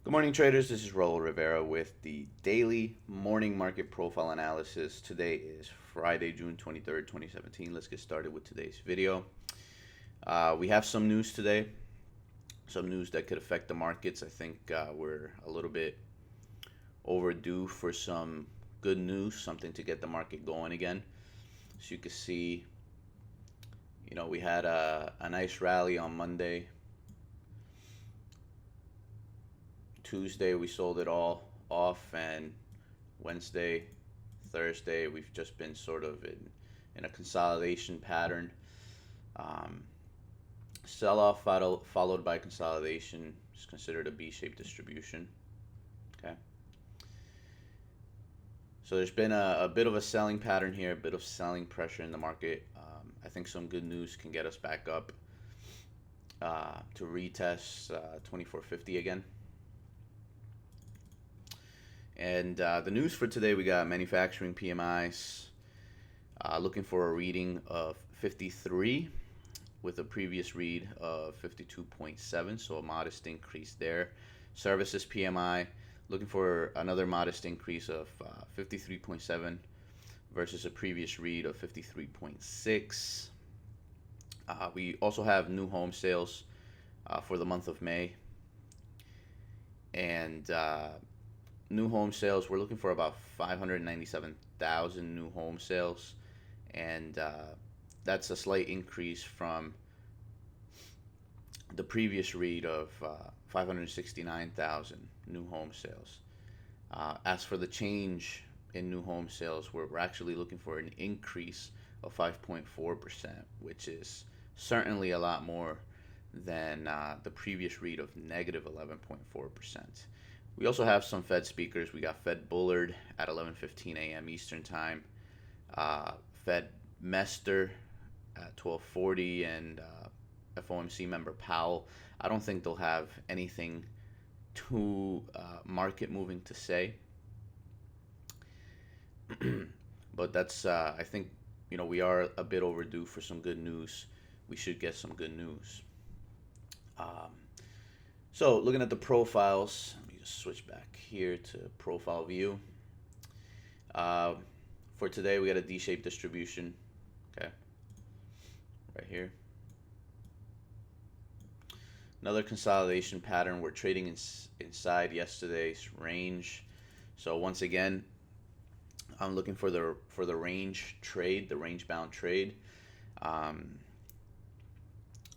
Good morning, traders. This is Raul Rivera with the daily morning market profile analysis. Today is Friday, June 23rd, 2017. Let's get started with today's video. We have some news today, some news that could affect the markets. I think we're a little bit overdue for some good news, something to get the market going again. As you can see, we had a nice rally on Monday. Tuesday we sold it all off, and Wednesday, Thursday we've just been sort of in a consolidation pattern. Sell-off followed by consolidation is considered a B-shaped distribution. Okay. So there's been a bit of a selling pattern here, a bit of selling pressure in the market. I think some good news can get us back up to retest 2450 again. And the news for today, we got manufacturing PMIs looking for a reading of 53 with a previous read of 52.7, so a modest increase there. Services PMI looking for another modest increase of 53.7 versus a previous read of 53.6. We also have new home sales for the month of May. And new home sales, we're looking for about 597,000 new home sales, and that's a slight increase from the previous read of 569,000 new home sales. As for the change in new home sales, we're actually looking for an increase of 5.4%, which is certainly a lot more than the previous read of negative 11.4%. We also have some Fed speakers. We got Fed Bullard at 11:15 a.m. Eastern Time, Fed Mester at 12:40, and FOMC member Powell. I don't think they'll have anything too market moving to say, but that's I think we are a bit overdue for some good news. We should get some good news. So looking at the profiles, switch back here to profile view. For today, we got a D-shaped distribution. Okay, right here. Another consolidation pattern. We're trading inside yesterday's range. So once again, I'm looking for the range trade, the range bound trade.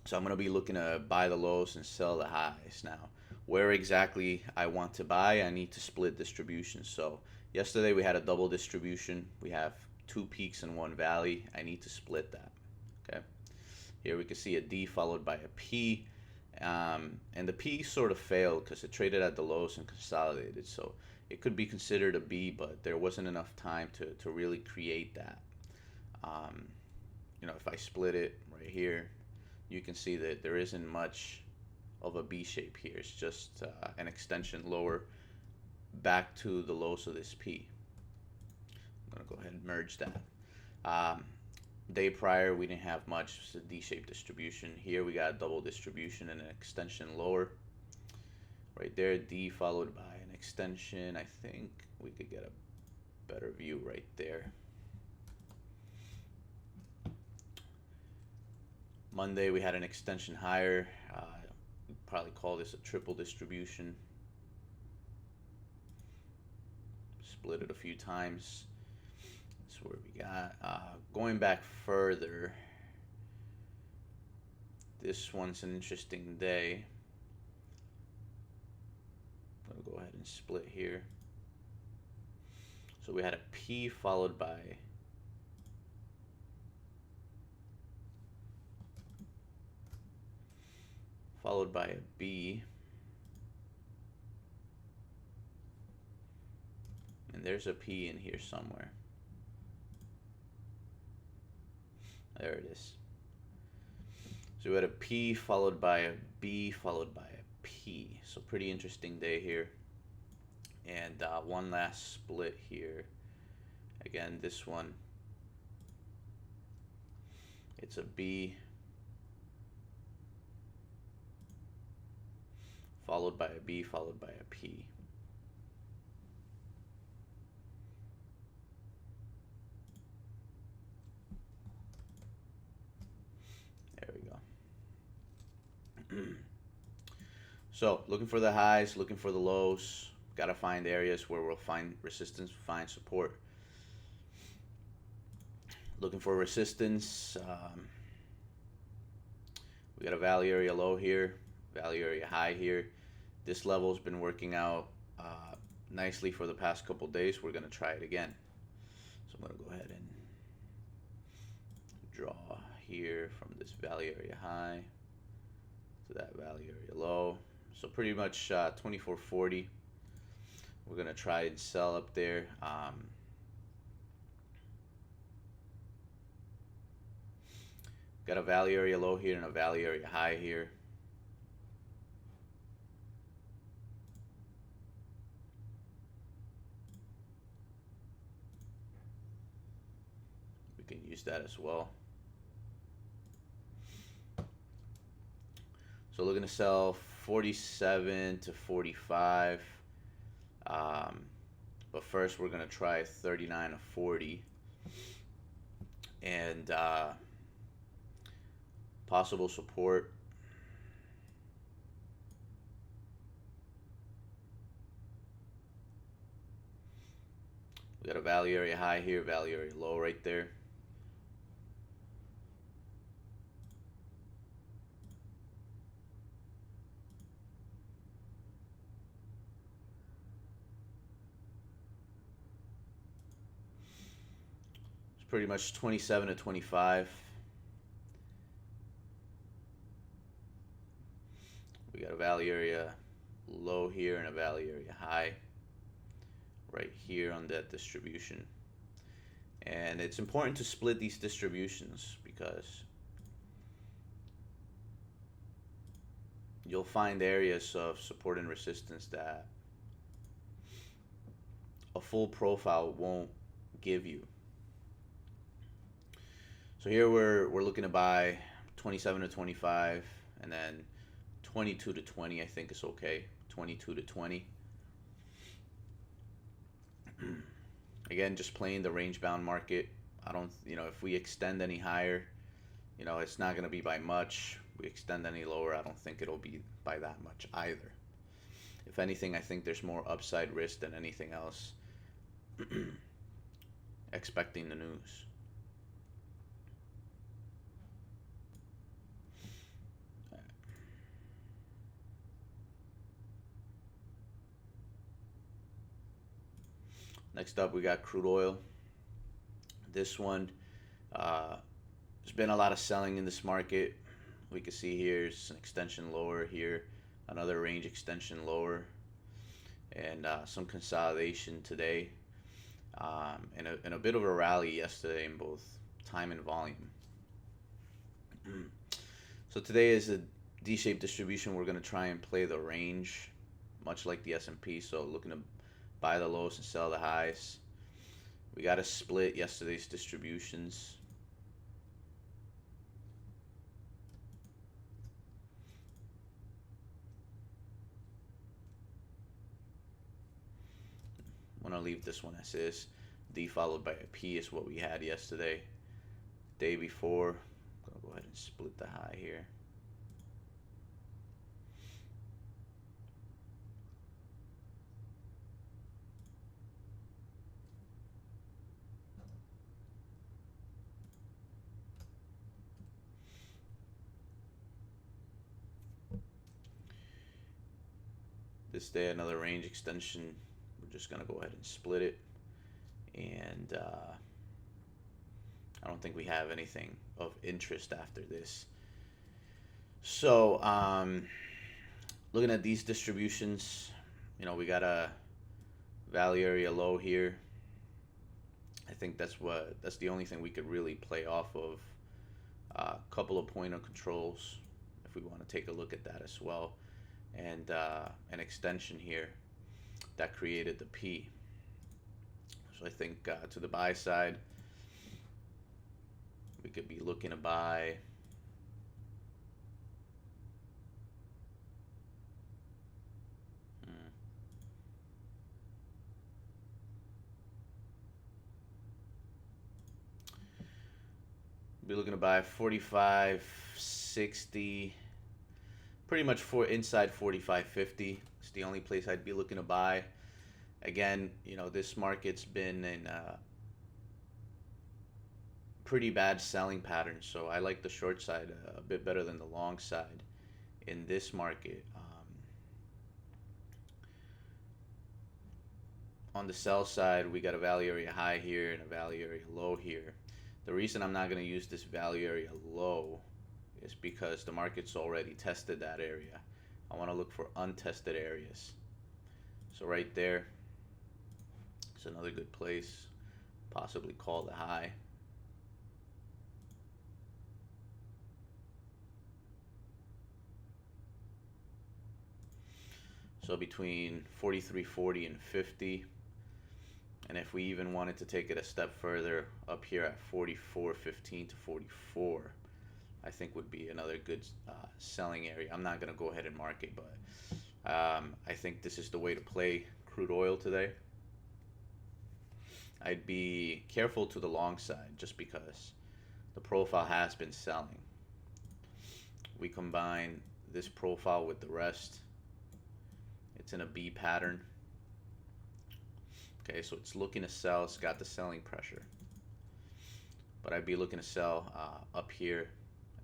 So I'm going to be looking to buy the lows and sell the highs. Now, where exactly I want to buy, I need to split distributions. So yesterday we had a double distribution. We have two peaks and one valley. I need to split that. Okay. Here we can see a D followed by a P. And the P sort of failed because it traded at the lows and consolidated. So it could be considered a B, but there wasn't enough time to really create that. If I split it right here, you can see that there isn't much of a B shape here. It's just an extension lower back to the lows of this P. I'm going to go ahead and merge that. Day prior, we didn't have much. It's a D-shaped distribution. Here we got a double distribution and an extension lower. Right there, D followed by an extension. I think we could get a better view right there. Monday, we had an extension higher. Probably call this a triple distribution. Split it a few times. That's where we got. Going back further, this one's an interesting day. I'm going to go ahead and split here. So we had a P followed by a B, and there's a P in here somewhere. There it is. So we had a P followed by a B followed by a P. So pretty interesting day here. And one last split here. Again, this one, it's a B followed by a B, followed by a P. There we go. So looking for the highs, looking for the lows. Got to find areas where we'll find resistance, find support. Looking for resistance. We got a value area low here, value area high here. This level's been working out nicely for the past couple days. We're going to try it again. So I'm going to go ahead and draw here from this value area high to that value area low. So pretty much 2440. We're going to try and sell up there. Got a value area low here and a value area high here. We can use that as well. So looking to sell 47 to 45. But first we're going to try 39 to 40. And possible support. We got a value area high here, value area low right there. It's pretty much 27 to 25. We got a value area low here and a value area high right here on that distribution. And it's important to split these distributions because you'll find areas of support and resistance that a full profile won't give you. So here we're looking to buy 27 to 25, and then 22 to 20 I think is okay. 22 to 20. Again, just playing the range bound market. I don't, if we extend any higher, it's not going to be by much. We extend any lower, I don't think it'll be by that much either. If anything, I think there's more upside risk than anything else. Expecting the news. Next up, we got crude oil. This one, there's been a lot of selling in this market. We can see here's an extension lower here, another range extension lower, and some consolidation today, and a bit of a rally yesterday in both time and volume. So today is a D-shaped distribution. We're going to try and play the range, much like the S&P. So looking to buy the lows and sell the highs. We got to split yesterday's distributions. I'm going to leave this one as is. D followed by a P is what we had yesterday. Day before. I'm going to go ahead and split the high here. This day, another range extension. We're just going to go ahead and split it. And I don't think we have anything of interest after this. So, looking at these distributions, we got a value area low here. I think that's the only thing we could really play off of. A couple of point of controls, if we want to take a look at that as well. And an extension here that created the P. So I think to the buy side, we could be looking to buy be looking to buy 45.60, pretty much for inside 45.50. It's the only place I'd be looking to buy. Again, this market's been in a pretty bad selling pattern, so I like the short side a bit better than the long side in this market. On the sell side, we got a value area high here and a value area low here. The reason I'm not going to use this value area low is because the market's already tested that area. I want to look for untested areas. So right there, it's another good place. Possibly call the high. So between 43.40 and 50. And if we even wanted to take it a step further, up here at 44.15 to 44, I think would be another good selling area. I'm not going to go ahead and mark it, but I think this is the way to play crude oil today. I'd be careful to the long side just because the profile has been selling. We combine this profile with the rest. It's in a B pattern. Okay, so it's looking to sell. It's got the selling pressure. But I'd be looking to sell up here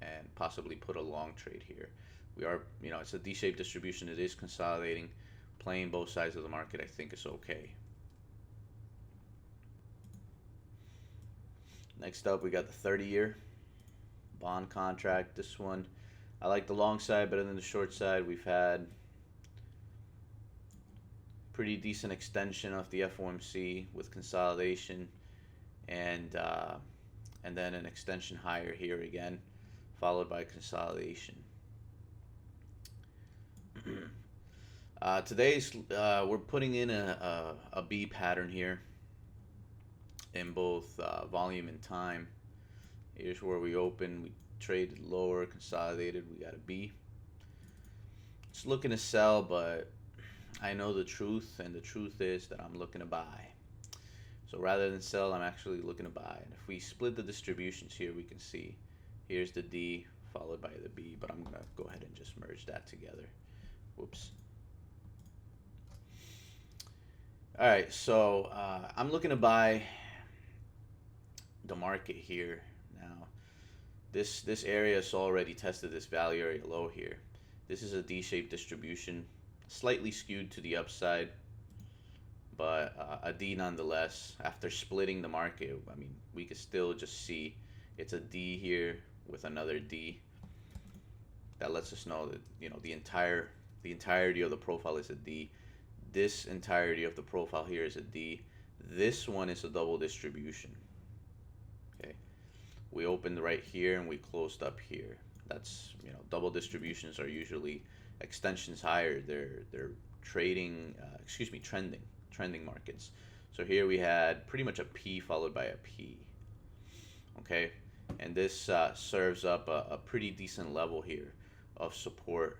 and possibly put a long trade here. We are, it's a D-shaped distribution. It is consolidating. Playing both sides of the market, I think, is okay. Next up, we got the 30-year bond contract. This one, I like the long side better than the short side. We've had pretty decent extension of the FOMC with consolidation, and then an extension higher here again, followed by consolidation. Today's we're putting in a B pattern here in both volume and time. Here's where we open. We traded lower, consolidated. We got a B. It's looking to sell, but I know the truth, and the truth is that I'm looking to buy. So rather than sell, I'm actually looking to buy. And if we split the distributions here, we can see here's the D followed by the B, but I'm going to go ahead and just merge that together. Whoops. All right, so I'm looking to buy the market here. Now, this area has already tested this value area low here. This is a D-shaped distribution. Slightly skewed to the upside, but a D nonetheless. After splitting the market, I mean, we could still just see it's a D here with another D. That lets us know that the entirety of the profile is a D. This entirety of the profile here is a D. This one is a double distribution. Okay, we opened right here and we closed up here. That's double distributions are usually extensions higher. They're trading, trending markets. So here we had pretty much a P followed by a P. Okay, and this serves up a pretty decent level here of support.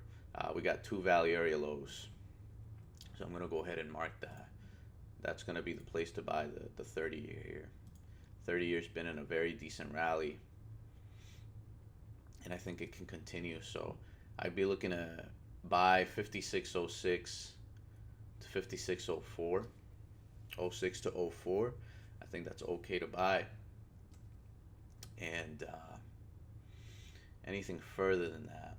We got two value area lows, so I'm gonna go ahead and mark that. That's gonna be the place to buy the 30-year here. 30 years been in a very decent rally, and I think it can continue. So I'd be looking to buy 56.06 to 56.04, 06 to 04. I think that's okay to buy. And anything further than that,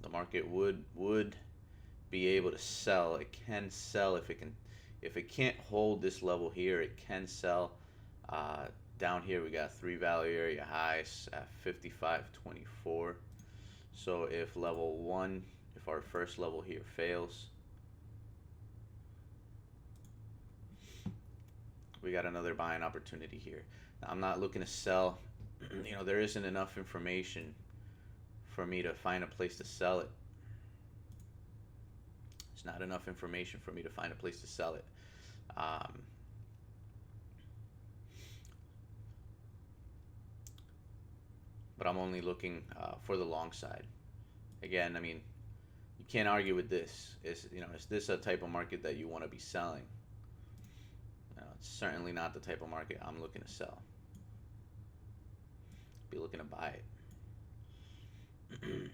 the market would be able to sell. It can sell if it can't hold this level here. It can sell. Down here we got three value area highs at 55.24. So if level one, if our first level here fails, we got another buying opportunity here. Now, I'm not looking to sell. There isn't enough information for me to find a place to sell it. It's not enough information for me to find a place to sell it. But I'm only looking for the long side. Again, I mean, you can't argue with this. Is this a type of market that you want to be selling? It's certainly not the type of market I'm looking to sell. Be looking to buy it.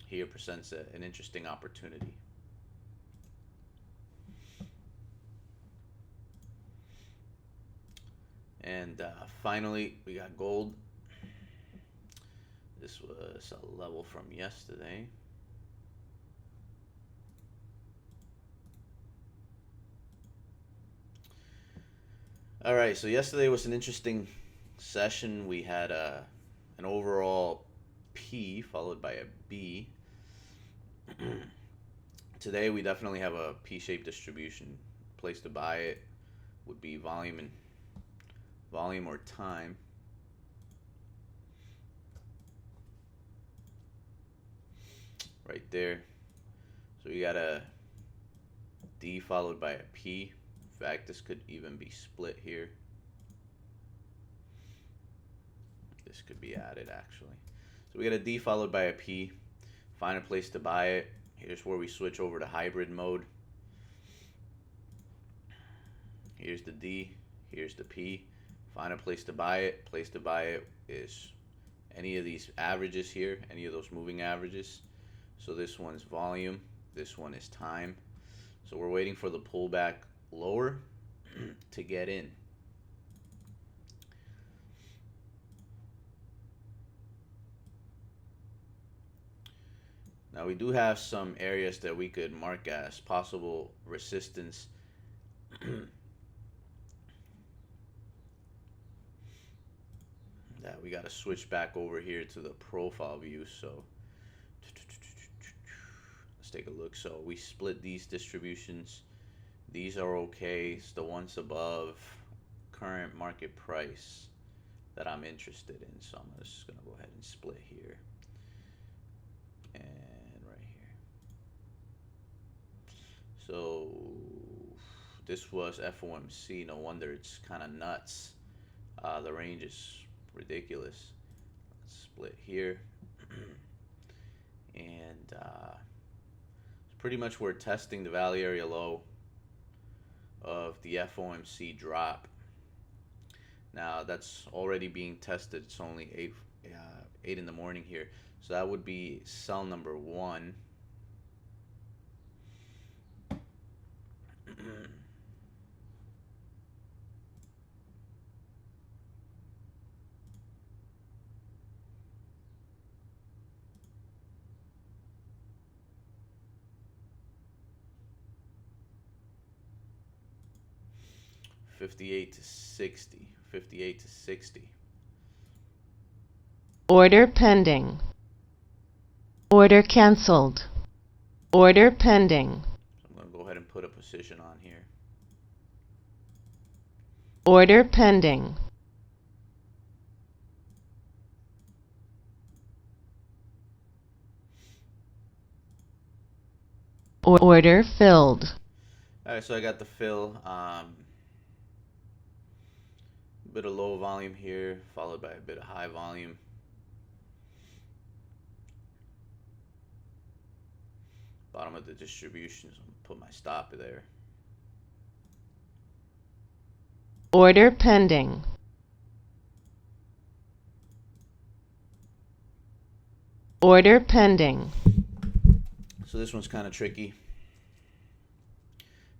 Here presents an interesting opportunity. And finally, we got gold. This was a level from yesterday. All right, so yesterday was an interesting session. We had an overall P followed by a B. Today we definitely have a P-shaped distribution. Place to buy it would be volume or time. Right there. So we got a D followed by a P. In fact, this could even be split here. This could be added actually. So we got a D followed by a P. Find a place to buy it. Here's where we switch over to hybrid mode. Here's the D. Here's the P. Find a place to buy it. Place to buy it is any of these averages here, any of those moving averages. So this one's volume. This one is time. So we're waiting for the pullback lower to get in. Now we do have some areas that we could mark as possible resistance. That we got to switch back over here to the profile view. So let's take a look. So we split these distributions. These are okay. It's the ones above current market price that I'm interested in. So I'm just going to go ahead and split here. And right here. So this was FOMC. No wonder it's kind of nuts. The range is ridiculous. Let's split here. And pretty much we're testing the value area low of the FOMC drop. Now that's already being tested. It's only 8 in the morning here, so that would be sell number 1. $58 to $60. $58 to $60. Order pending. Order canceled. Order pending. So I'm going to go ahead and put a position on here. Order pending. Order filled. Alright, so I got the fill. Bit of low volume here, followed by a bit of high volume. Bottom of the distribution, so I'm gonna put my stop there. Order pending. Order pending. So this one's kind of tricky.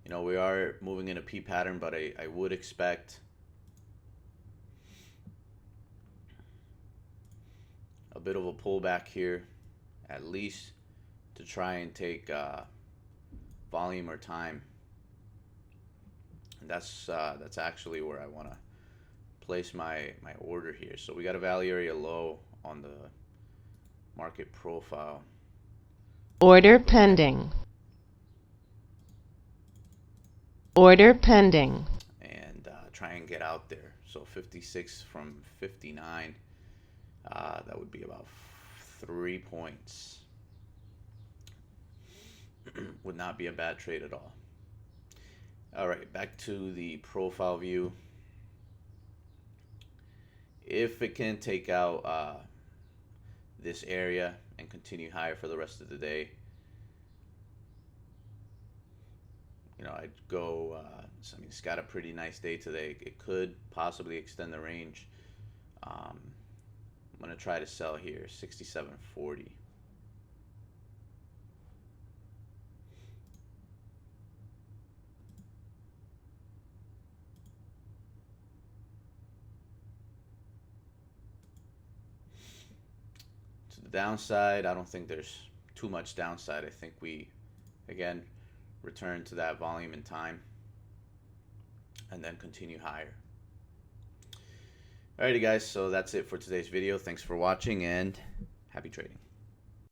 We are moving in a P pattern, but I would expect a bit of a pullback here, at least to try and take volume or time. And that's actually where I want to place my order here. So we got a value area low on the market profile. Order pending. Order pending. And try and get out there. So 56 from 59. That would be about 3 points. Would not be a bad trade at all. All right, back to the profile view. If it can take out this area and continue higher for the rest of the day, I'd go. So, I mean, it's got a pretty nice day today. It could possibly extend the range. I'm gonna try to sell here 67.40. To the downside, I don't think there's too much downside. I think we, again, return to that volume in time and then continue higher. Alrighty guys, so that's it for today's video. Thanks for watching and happy trading.